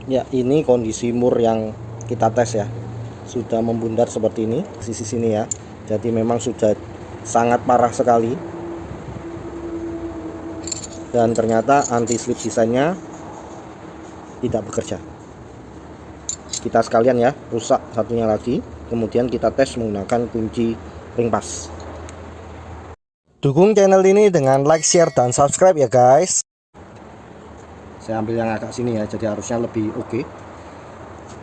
Ya, ini kondisi mur yang kita tes ya, sudah membundar seperti ini sisi sini ya. Jadi memang sudah sangat parah sekali. Dan ternyata anti slip desainnya tidak bekerja. Kita sekalian ya, rusak satunya lagi. Kemudian kita tes menggunakan kunci ring pas. Dukung channel ini dengan like, share, dan subscribe ya guys. Saya ambil yang agak sini ya, jadi harusnya lebih oke.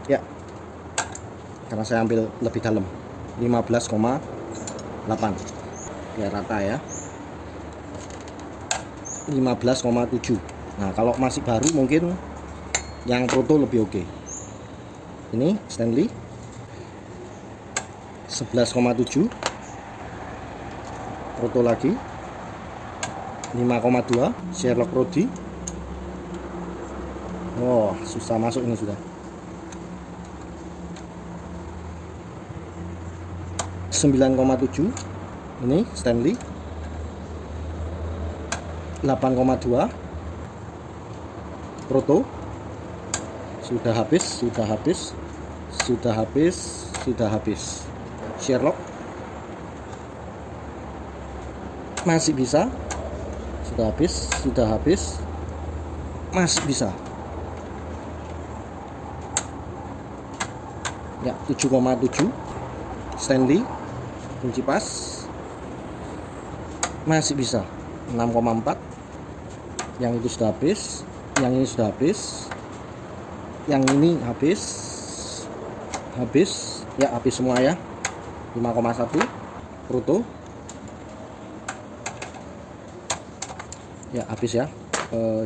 Ya, karena saya ambil lebih dalam 15,8 biar rata ya. 15,7. Nah, kalau masih baru mungkin yang proto lebih oke. Ini Stanley 11,7, proto lagi 5,2, Sherlock Rodi. Oh, susah masuk ini sudah. 9,7. Ini Stanley 8,2, proto. Sudah habis. Sherlock masih bisa. Sudah habis. Masih bisa. Ya, 7,7 Stanley kunci pas. Masih bisa. 6,4. Yang itu sudah habis. Yang ini sudah habis. Yang ini habis. Ya, habis semua ya. 5,1 proto. Ya, habis ya.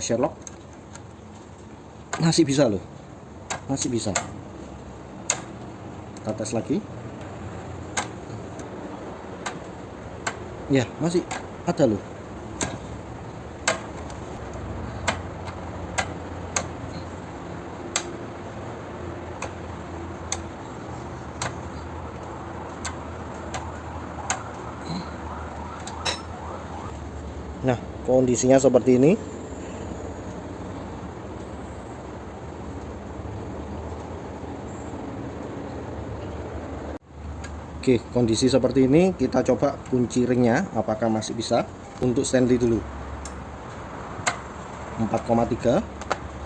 Sherlock masih bisa loh, masih bisa. Kita tes lagi. Ya, masih ada loh. Nah, kondisinya seperti ini. Oke, kondisi seperti ini kita coba kunci ringnya apakah masih bisa. Untuk Stanley dulu 4,3.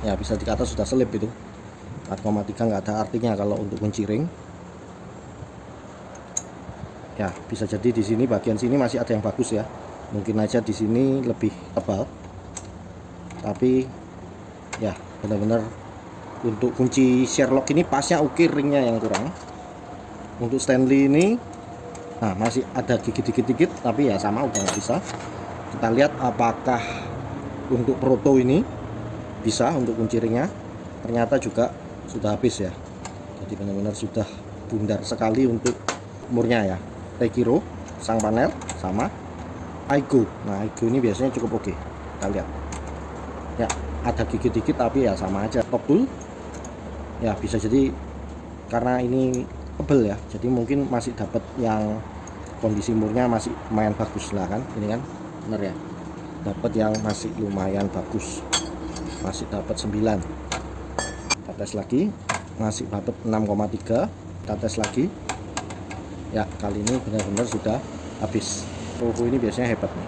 Ya, bisa dikata sudah selip itu. 4,3 nggak ada artinya kalau untuk kunci ring. Ya, bisa jadi di sini bagian sini masih ada yang bagus ya. Mungkin aja di sini lebih tebal. Tapi ya, benar-benar untuk kunci Sherlock ini pasnya oke, ringnya yang kurang. Untuk Stanley ini nah masih ada gigi dikit-dikit, tapi ya sama udah nggak bisa. Kita lihat apakah untuk proto ini bisa untuk kunci ringnya. Ternyata juga sudah habis ya. Jadi benar-benar sudah bundar sekali untuk murnya ya. Tekiro sang panel sama Aigo. Nah, Aigo ini biasanya cukup oke. Kita lihat. Ya, ada gigi dikit tapi ya sama aja. Top tool. Ya, bisa jadi karena ini tebel ya. Jadi mungkin masih dapat yang kondisi murnya masih lumayan bagus lah kan. Ini kan bener ya. Dapat yang masih lumayan bagus. Masih dapat 9. Kita tes lagi. Masih dapat 6,3. Kita tes lagi. Ya, kali ini benar-benar sudah habis. Toho ini biasanya hebat nih.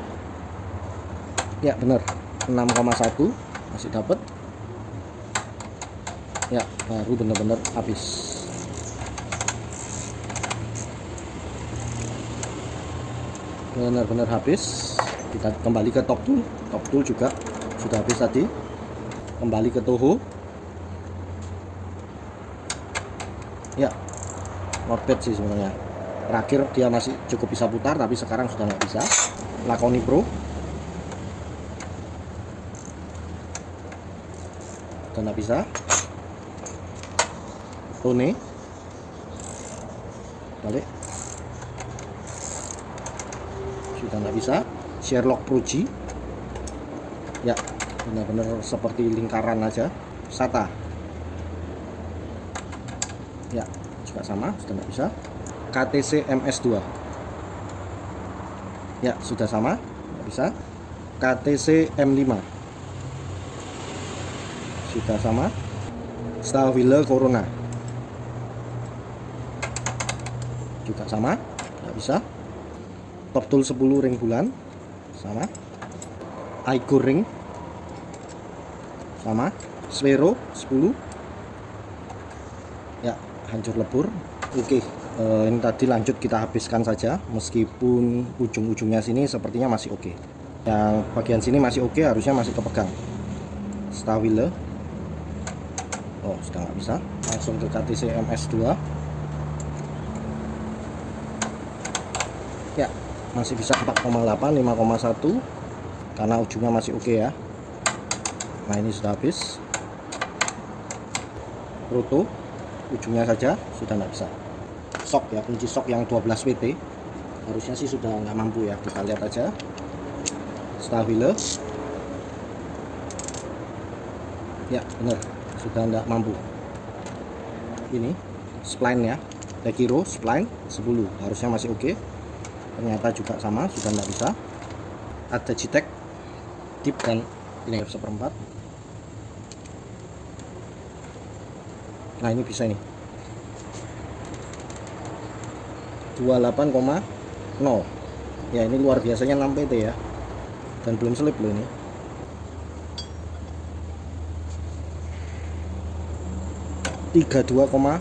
Ya, benar. 6,1 masih dapat. Ya, baru benar-benar habis. Benar-benar habis. Kita kembali ke top tool. Top tool juga sudah habis tadi. Kembali ke Toho. Ya, not bad sih sebenarnya. Terakhir dia masih cukup bisa putar, tapi sekarang sudah nggak bisa. Lakoni Pro sudah nggak bisa. Tone balik sudah nggak bisa. Sherlock Proji ya, benar-benar seperti lingkaran aja. Sata ya, juga sama, sudah nggak bisa. KTC MS2 ya, sudah sama, nggak bisa. KTC M5 sudah sama. Stabile Corona juga sama, nggak bisa. Top tool 10 ring bulan sama. Aigo ring sama. Sphero 10 ya, hancur lebur. Oke, ini tadi lanjut kita habiskan saja, meskipun ujung-ujungnya sini sepertinya masih oke. Yang bagian sini masih oke, harusnya masih kepegang. Stabile, oh sudah nggak bisa. Langsung ke KTC MS2 ya, masih bisa 4,8, 5,1 karena ujungnya masih oke ya. Nah ini sudah habis. Roto ujungnya saja sudah nggak bisa. Sok ya, kunci sok yang 12 WT harusnya sih sudah nggak mampu ya, kita lihat aja. Stabile ya, bener sudah nggak mampu. Ini spline ya, Tekiro spline 10 harusnya masih oke, ternyata juga sama, sudah nggak bisa. Ada Jitek tip dan ini F1/4. Nah ini bisa nih 28,0 ya, ini luar biasanya 6 PT ya, dan belum selip loh ini. Tiga 2,8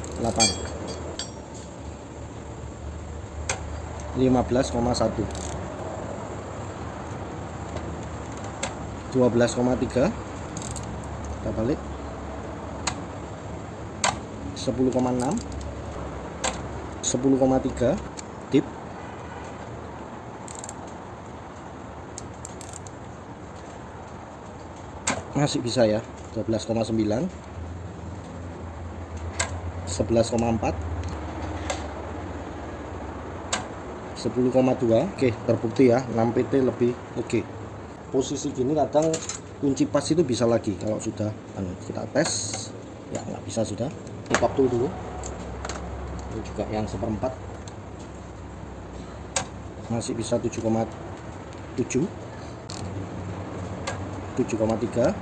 15,1 12,3 kita balik 10,6 10,3 tip masih bisa ya. 12,9 11,4 10,2 oke, terbukti ya 6 PT lebih oke. Posisi gini kadang kunci pas itu bisa lagi kalau sudah kita tes ya, nggak bisa sudah. Ini top tool dulu, ini juga yang 1/4 masih bisa 7,7 7,3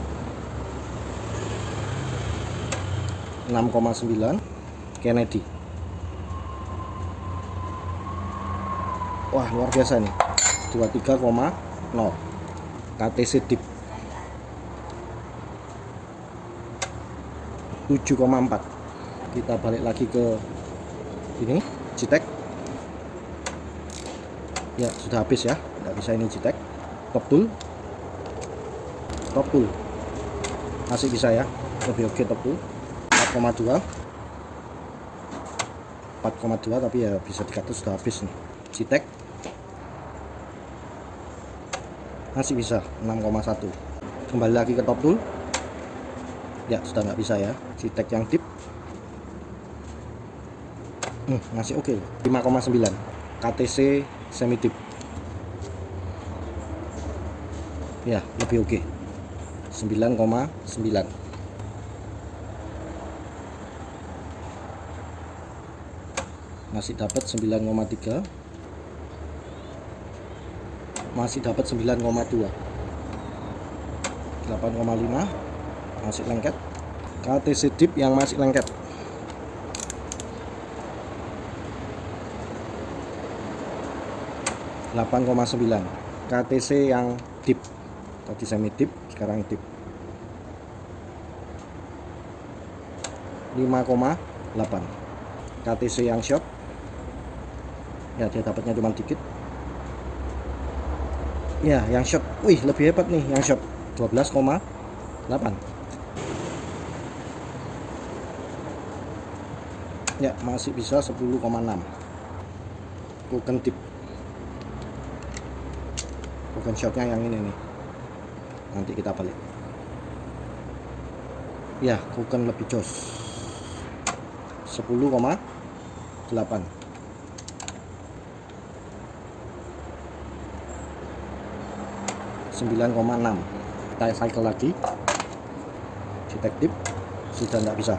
6,9 Kennedy. Wah luar biasa nih, 23,0 KTC Deep 7,4. Kita balik lagi ke ini Jitek ya, sudah habis ya, nggak bisa ini Jitek. Top tool masih bisa ya, lebih oke top tool 4,2 tapi ya bisa dikata sudah habis nih. Jitek masih bisa 6,1. Kembali lagi ke top tool ya, sudah nggak bisa ya. Jitek yang tip masih oke 5,9 KTC semi tip ya, lebih oke 9,9. Masih dapat 9,3, masih dapat 9,2 8,5 masih lengket. KTC Deep yang masih lengket 8,9. KTC yang Deep tadi semi Deep, sekarang Deep 5,8. KTC yang short ya, dia dapatnya cuma dikit ya. Yang short, wih lebih hebat nih yang short 12,8 ya, masih bisa 10,6. Token tip, token shotnya yang ini nih, nanti kita balik ya. Token lebih jos 10,8 9,6. Kita cycle lagi. Jitek Deep sudah nggak bisa.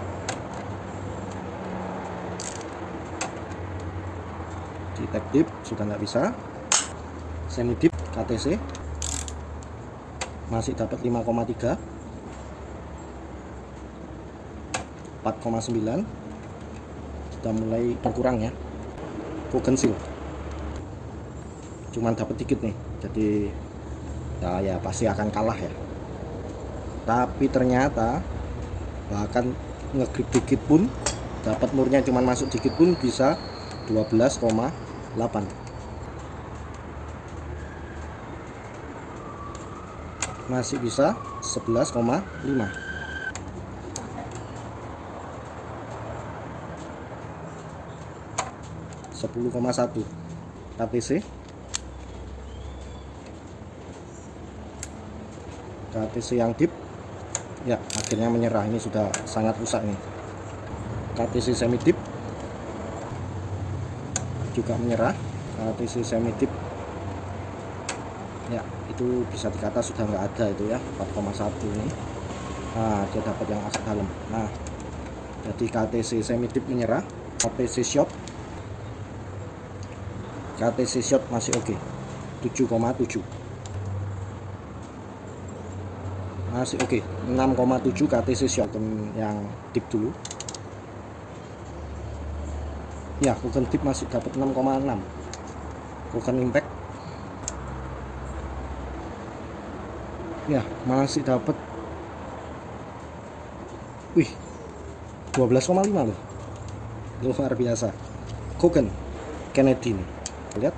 Jitek Deep sudah nggak bisa. Semi Deep KTC masih dapat 5,3. 4,9 sudah mulai berkurang ya. Kogensil cuman dapat dikit nih, jadi ya pasti akan kalah ya. Tapi ternyata bahkan ngegrip dikit pun, dapat murnya cuman masuk dikit pun bisa 12,8, masih bisa 11,5. 10,1 KTC. KTC yang deep ya akhirnya menyerah, ini sudah sangat rusak nih. KTC semi deep juga menyerah. KTC semi deep ya itu bisa dikata sudah nggak ada itu ya, 4,1 ini. Nah, dia dapat yang asap dalam. Nah, jadi KTC semi deep menyerah. KTC short masih oke, 7,7 masih oke. 6,7 KTC short yang deep dulu ya. Koken deep masih dapat 6,6. Koken impact ya masih dapat 12,5 loh, luar biasa. Koken Kennedy nih, lihat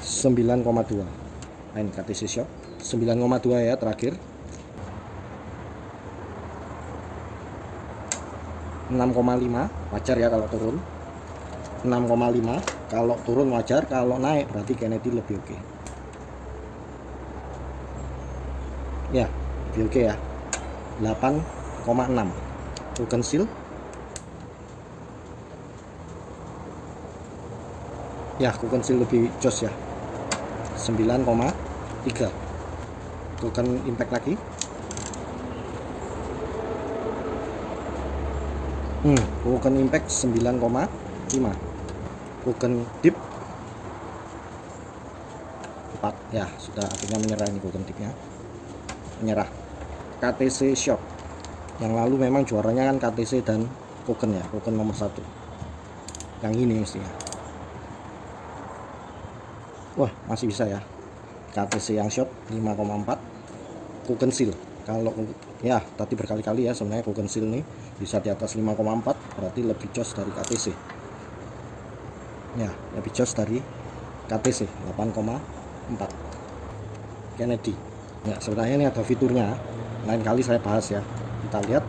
9,2. Nah, ini KTC shop 9,2 ya terakhir. 6,5 wajar ya kalau turun. 6,5 kalau turun wajar, kalau naik berarti Kennedy lebih oke. Ya, lebih oke ya. 8,6. Kogensil ya, Kogensil lebih jos ya, 9,3. Koken impact lagi. Koken impact 9,5. Koken deep 4 ya, sudah akhirnya menyerah ini koken deepnya, menyerah. KTC shop yang lalu memang juaranya kan KTC dan Koken ya, Koken nomor 1 yang ini mestinya. Wah, masih bisa ya. KTC yang short 5,4. Kogensil kalau ya tadi berkali-kali ya sebenarnya Kogensil nih bisa di atas 5,4, berarti lebih jos dari KTC ya, lebih jos dari KTC 8,4. Kennedy ya, sebenarnya ini ada fiturnya, lain kali saya bahas ya. Kita lihat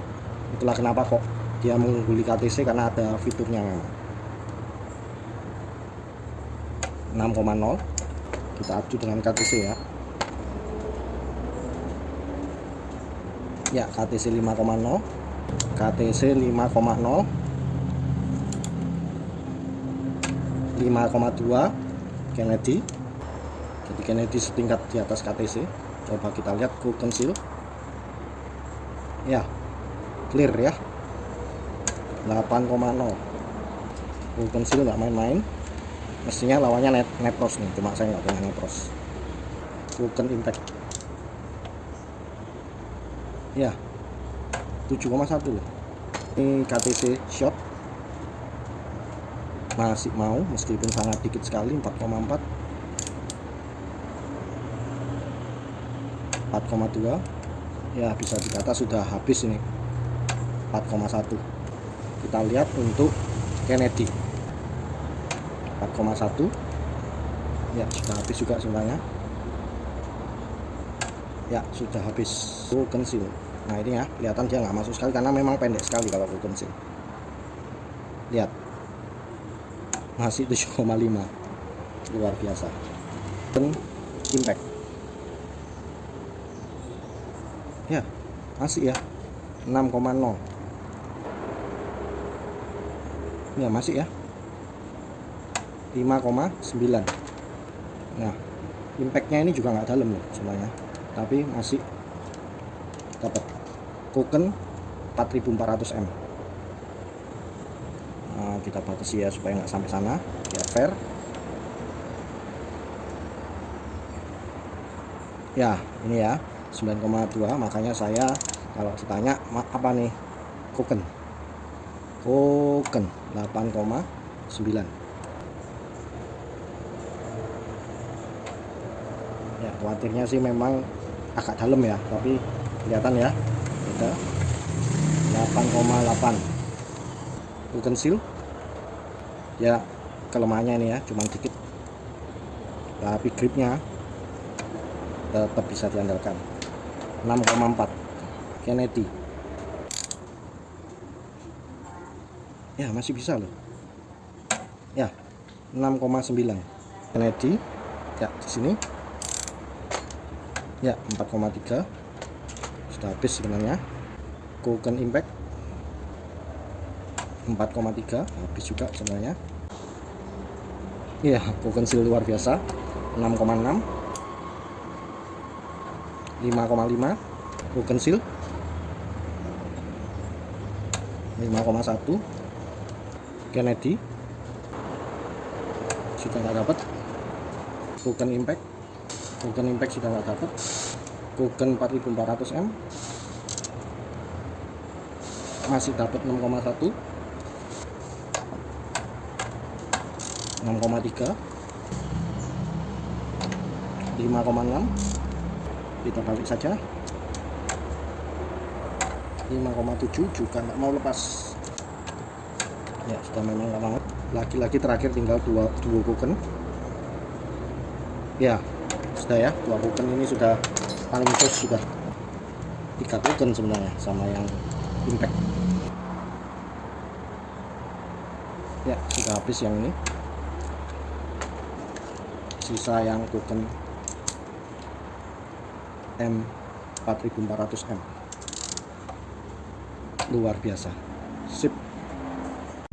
itulah kenapa kok dia mengungguli KTC, karena ada fiturnya memang. 6,0 kita adu dengan KTC ya. Ya, KTC 5,0, KTC 5,0, 5,2 Kennedy. Jadi Kennedy setingkat di atas KTC. Coba kita lihat Kogensil ya, clear ya, 8,0. Kogensil nggak main-main, mestinya lawannya Nepros nih, cuma saya nggak punya Nepros. Koken impact ya 7,1 loh. Ini KTC short masih mau, meskipun sangat dikit sekali, 4,4, 4,2 ya, bisa dikata sudah habis ini. 4,1. Kita lihat untuk Kennedy 4,1 ya, sudah habis juga sebenarnya ya, sudah habis. Kogensil nah ini ya, kelihatan dia nggak masuk sekali karena memang pendek sekali kalau Kogensil. Lihat masih 7,5, luar biasa. Dan impact ya masih ya 6,0 ya, masih ya 5,9. Nah, impactnya ini juga nggak dalam loh sebenarnya, tapi masih dapat. Koken 4400 m. Nah, kita batasi ya supaya nggak sampai sana biar fair ya. Ini ya 9,2, makanya saya Kalau ditanya apa nih, Koken 8,9 ya. Khawatirnya sih memang agak dalam ya, tapi kelihatan ya, ada 8,8. Koken seal ya, kelemahannya ini ya cuma dikit, tapi gripnya tetap bisa diandalkan. 6,4 Kennedy ya, masih bisa loh ya. 6,9 Kennedy ya, di sini ya 4,3 sudah habis sebenarnya. Koken Impact 4,3 habis juga sebenarnya ya. Koken seal luar biasa 6,6. 5,5 Koken seal 5,1. Kennedy sudah nggak dapat. Koken Impact sudah nggak dapat. Koken 4400M masih dapat 6,1. 6,3. 5,6. Kita balik saja. 5,7 juga nggak mau lepas ya, sudah memang nggak mau. Lagi-lagi terakhir tinggal dua Koken ya, sudah ya. 2 Koken ini sudah paling tos, sudah 3 Koken sebenarnya sama yang Impact ya. Sudah habis yang ini, sisa yang Koken M4400M luar biasa, sip.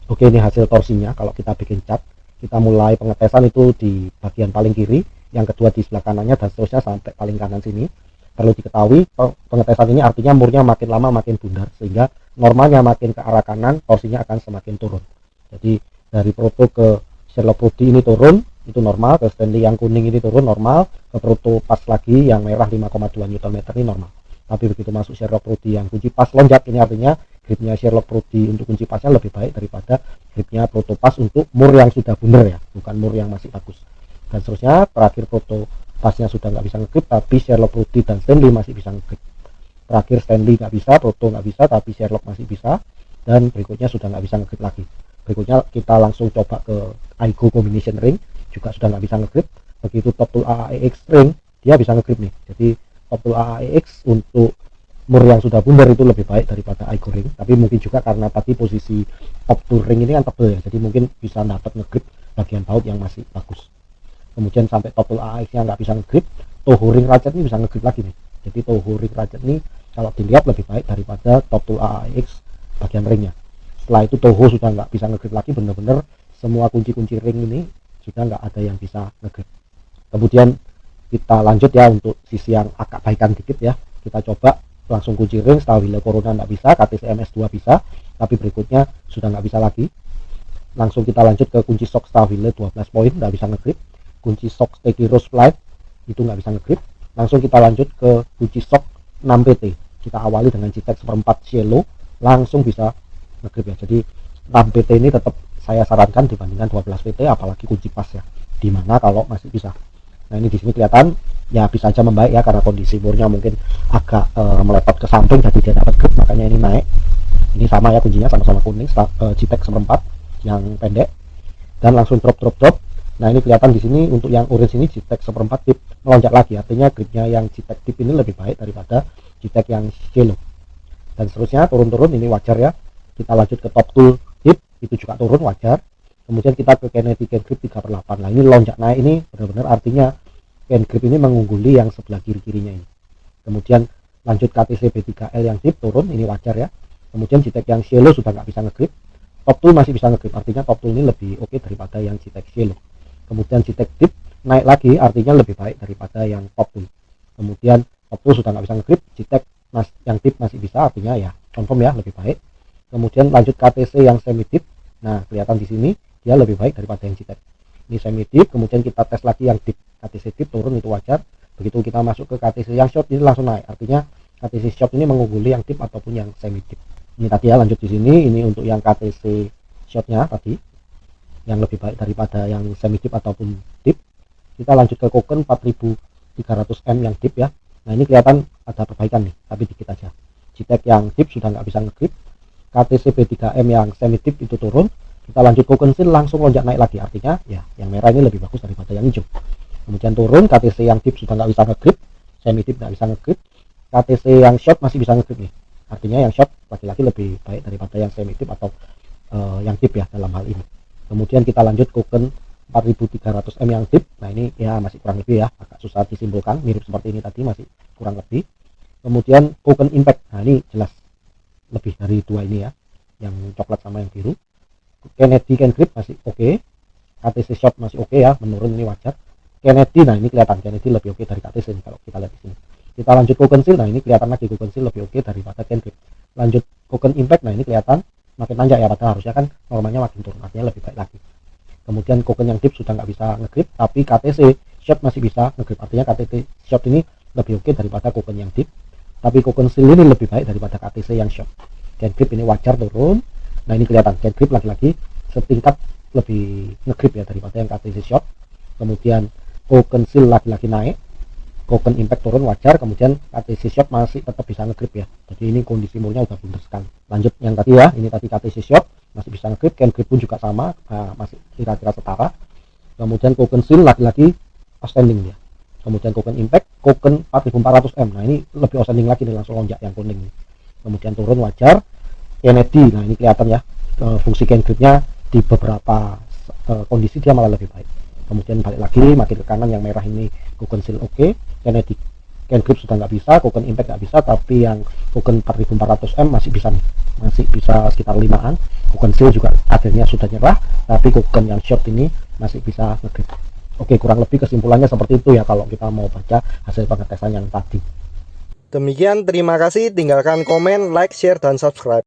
Oke, ini hasil torsinya. Kalau kita bikin cat, kita mulai pengetesan itu di bagian paling kiri, yang kedua di sebelah kanannya, dan seterusnya sampai paling kanan sini. Perlu diketahui, pengetesan ini artinya murnya makin lama makin bundar, sehingga normalnya makin ke arah kanan, torsinya akan semakin turun. Jadi dari Proto ke Sherlock Rudy ini turun, itu normal. Ke Stanley yang kuning ini turun, normal. Ke Proto pas lagi yang merah 5,2 Nm ini normal. Tapi begitu masuk Sherlock Rudy yang kunci pas lonjak, ini artinya gripnya Sherlock Rudy untuk kunci pasnya lebih baik daripada gripnya Proto pas untuk mur yang sudah bundar ya, bukan mur yang masih bagus. Dan seterusnya, terakhir Proto pasnya sudah nggak bisa ngegrip, tapi Sherlock Rudy dan Stanley masih bisa ngegrip. Terakhir Stanley nggak bisa, Proto nggak bisa, tapi Sherlock masih bisa. Dan berikutnya sudah nggak bisa ngegrip lagi. Berikutnya kita langsung coba ke Aigo Combination Ring, juga sudah nggak bisa ngegrip. Begitu Top Tool AAEX Ring, dia bisa ngegrip nih. Jadi Top Tool AAEX untuk mur yang sudah bundar itu lebih baik daripada Aigo Ring, tapi mungkin juga karena tadi posisi Top Tool Ring ini kan tebel ya, jadi mungkin bisa dapat ngegrip bagian baut yang masih bagus. Kemudian sampai Top Tool AAX nya nggak bisa ngegrip, Toho Ring Ratchet ini bisa ngegrip lagi nih. Jadi Toho Ring Ratchet ini kalau dilihat lebih baik daripada Top Tool AAX bagian ringnya. Setelah itu Toho sudah nggak bisa ngegrip lagi, bener-bener semua kunci-kunci ring ini sudah nggak ada yang bisa ngegrip. Kemudian kita lanjut ya untuk sisi yang agak baikan dikit ya, kita coba langsung kunci ring. Stawhile Corona nggak bisa, KTC MS2 bisa, tapi berikutnya sudah nggak bisa lagi. Langsung kita lanjut ke kunci shock Stawhile 12 poin, nggak bisa ngegrip. Kunci shock Steady Rose Flight itu nggak bisa ngegrip. Langsung kita lanjut ke kunci shock 6PT, kita awali dengan Citex seperempat Cielo, langsung bisa ngegrip ya. Jadi 6PT ini tetap saya sarankan dibandingkan 12 PT, apalagi kunci pas ya, dimana kalau masih bisa. Nah ini di sini kelihatan ya bisa aja membaik ya, karena kondisi murnya mungkin agak meletot ke samping, jadi dia dapat grip, makanya ini naik. Ini sama ya, kuncinya sama-sama kuning, Citex seperempat yang pendek, dan langsung drop. Nah ini kelihatan di sini untuk yang orange ini Citex seperempat tip melonjak lagi, artinya gripnya yang Citex tip ini lebih baik daripada Citex yang Cielo. Dan seterusnya turun-turun, ini wajar ya. Kita lanjut ke Top Tool tip, itu juga turun, wajar. Kemudian kita ke Kennedy Can Grip 3/8. Nah ini lonjak naik, ini benar-benar artinya Can Grip ini mengungguli yang sebelah kiri-kirinya ini. Kemudian lanjut KTC B3L yang tip turun, ini wajar ya. Kemudian Citex yang Cielo sudah nggak bisa ngegrip, Top Tool masih bisa ngegrip, artinya Top Tool ini lebih oke daripada yang Citex Cielo. Kemudian Citex tip naik lagi, artinya lebih baik daripada yang Top Tool. Kemudian Top Tool sudah nggak bisa ngegrip, Citex yang tip masih bisa, artinya ya confirm ya lebih baik. Kemudian lanjut KTC yang semi tip. Nah kelihatan di sini dia lebih baik daripada yang Citex. Ini semi tip, kemudian kita tes lagi yang tip, KTC tip turun, itu wajar. Begitu kita masuk ke KTC yang short, ini langsung naik, artinya KTC Shop ini mengungguli yang tip ataupun yang semi tip. Ini tadi ya, lanjut di sini. Ini untuk yang KTC Shopnya tadi, yang lebih baik daripada yang semi tip ataupun tip. Kita lanjut ke Koken 4300M yang tip ya. Nah ini kelihatan ada perbaikan nih, tapi dikit aja. JTAG yang tip sudah nggak bisa nge-grip. KTC B3M yang semi tip itu turun. Kita lanjut Koken Seal langsung lonjak naik lagi, artinya ya yang merah ini lebih bagus daripada yang hijau. Kemudian turun, KTC yang tip sudah nggak bisa nge-grip, semi tip nggak bisa nge-grip. KTC yang short masih bisa nge-grip nih, artinya yang short laki-laki lebih baik daripada yang semi tip atau yang tip ya dalam hal ini. Kemudian kita lanjut Koken 4300M yang tip. Nah ini ya masih kurang lebih ya, agak susah disimpulkan, mirip seperti ini tadi, masih kurang lebih. Kemudian Koken Impact, nah ini jelas lebih dari dua ini ya, yang coklat sama yang biru. Kennedy can grip masih oke. KTC Shop masih oke ya, menurun ini wajar. Kennedy, nah ini kelihatan Kennedy lebih oke dari KTC nih, kalau kita lihat di sini. Kita lanjut Koken Seal, nah ini kelihatan lagi Koken Seal lebih oke daripada can grip. Lanjut Koken Impact, nah ini kelihatan makin nanjak ya, padahal harusnya kan normalnya makin turun, artinya lebih baik lagi. Kemudian Koken yang tip sudah nggak bisa nge-grip, tapi KTC Shop masih bisa nge-grip, artinya KTC Shop ini lebih oke daripada Koken yang tip. Tapi Koken Seal ini lebih baik daripada KTC yang Shop. Can grip ini wajar turun. Nah ini kelihatan can grip lagi-lagi setingkat lebih nge-grip ya daripada yang KTC Shop. Kemudian Koken Seal lagi-lagi naik, Koken Impact turun wajar. Kemudian KTC Shop masih tetap bisa nge-grip ya, jadi ini kondisi murnya udah blunder sekali. Lanjut yang tadi ya, ini tadi KTC Shop masih bisa nge-grip, can grip pun juga sama, masih kira-kira setara. Kemudian Koken Seal lagi-lagi outstanding ya. Kemudian Koken Impact, Koken 4400M, nah ini lebih outstanding lagi nih, langsung lonjak yang kuning. Kemudian turun wajar. Kennedy, nah ini kelihatan ya, fungsi can gripnya di beberapa kondisi dia malah lebih baik. Kemudian balik lagi makin ke kanan, yang merah ini Koken Seal oke. Kennedy can grip sudah nggak bisa, Koken Impact nggak bisa, tapi yang Koken 4400M masih bisa nih, masih bisa sekitar 5an. Koken Seal juga akhirnya sudah nyerah, tapi Koken yang short ini masih bisa nge-grip. Oke, kurang lebih kesimpulannya seperti itu ya kalau kita mau baca hasil pengetesan yang tadi. Demikian, terima kasih, tinggalkan komen, like, share, dan subscribe.